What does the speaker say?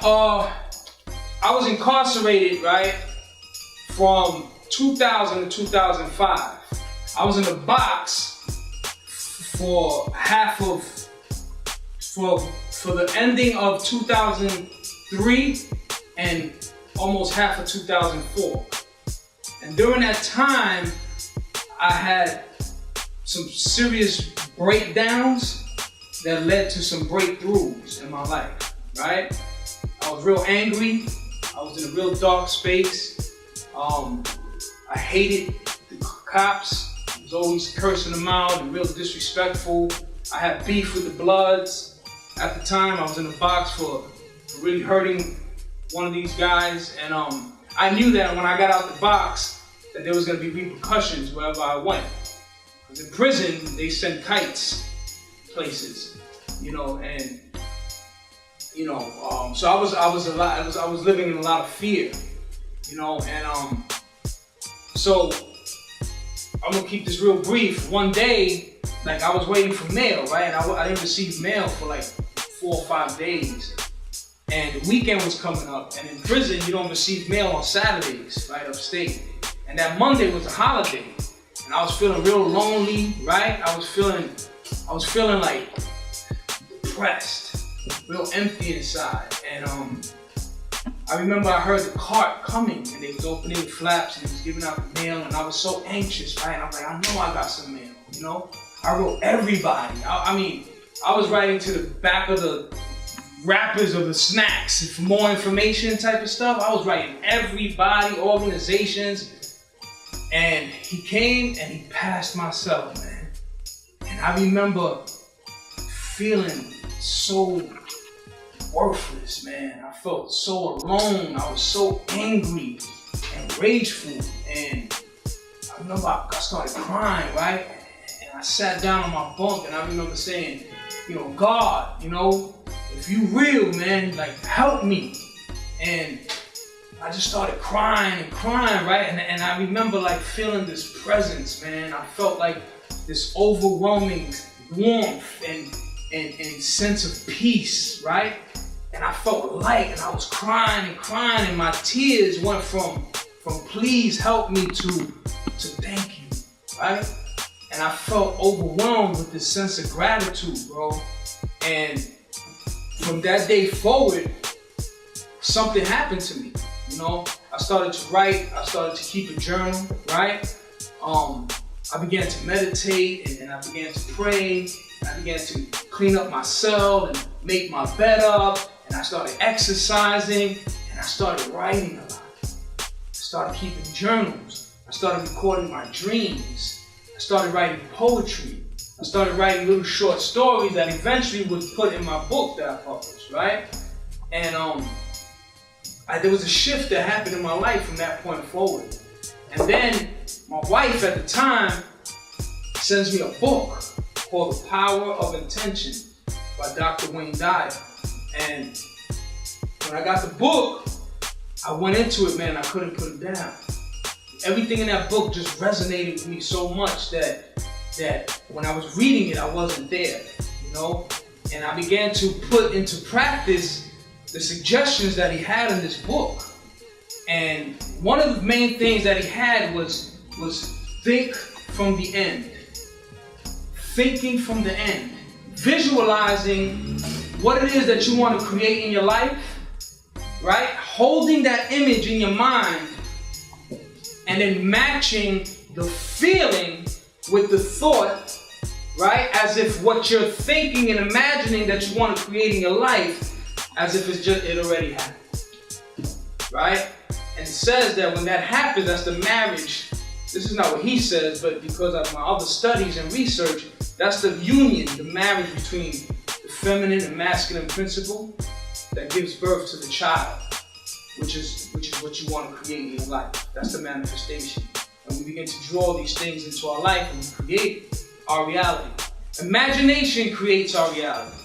I was incarcerated, right, from 2000 to 2005. I was in the box for the ending of 2003 and almost half of 2004. And during that time, I had some serious breakdowns that led to some breakthroughs in my life, right? I was real angry. I was in a real dark space. I hated the cops. I was always cursing them out and real disrespectful. I had beef with the Bloods. At the time, I was in the box for really hurting one of these guys. And I knew that when I got out the box, that there was gonna be repercussions wherever I went. Because in prison, they send kites places, you know, and you know, so I was living in a lot of fear, you know, and so I'm gonna keep this real brief. One day, like I was waiting for mail, right, and I didn't receive mail for like 4 or 5 days, and the weekend was coming up, and in prison you don't receive mail on Saturdays, right, upstate, and that Monday was a holiday, and I was feeling real lonely, right? I was feeling like depressed, real empty inside, and I remember I heard the cart coming, and they was opening the flaps, and they was giving out the mail, and I was so anxious, right? And I was like, I know I got some mail, you know? I wrote everybody. I mean, I was writing to the back of the wrappers of the snacks for more information type of stuff. I was writing everybody, organizations, and he came and he passed my cell, man. And I remember feeling so worthless, man. I felt so alone. I was so angry and rageful. And I remember I started crying, right? And I sat down on my bunk and I remember saying, you know, God, you know, if you real, man, like help me. And I just started crying and crying, right? And I remember like feeling this presence, man. I felt like this overwhelming warmth and sense of peace, right? And I felt light, and I was crying and crying, and my tears went from please help me to thank you, right? And I felt overwhelmed with this sense of gratitude, bro. And from that day forward, something happened to me, you know? I started to write, I started to keep a journal, right? I began to meditate, and I began to pray. I began to clean up my cell and make my bed up, and I started exercising, and I started writing a lot. I started keeping journals. I started recording my dreams. I started writing poetry. I started writing little short stories that eventually was put in my book that I published, right? And there was a shift that happened in my life from that point forward. And then my wife at the time sends me a book called The Power of Intention by Dr.Wayne Dyer. And when I got the book, I went into it, man, I couldn't put it down. Everything in that book just resonated with me so much that when I was reading it, I wasn't there, you know? And I began to put into practice the suggestions that he had in this book. And one of the main things that he had was think from the end. Thinking from the end. Visualizing what it is that you want to create in your life, right? Holding that image in your mind and then matching the feeling with the thought, right? As if what you're thinking and imagining that you want to create in your life, as if it already happened, right? And it says that when that happens, that's the marriage. This is not what he says, but because of my other studies and research, that's the union, the marriage between the feminine and masculine principle that gives birth to the child, which is what you want to create in your life. That's the manifestation. And we begin to draw these things into our life and we create our reality. Imagination creates our reality.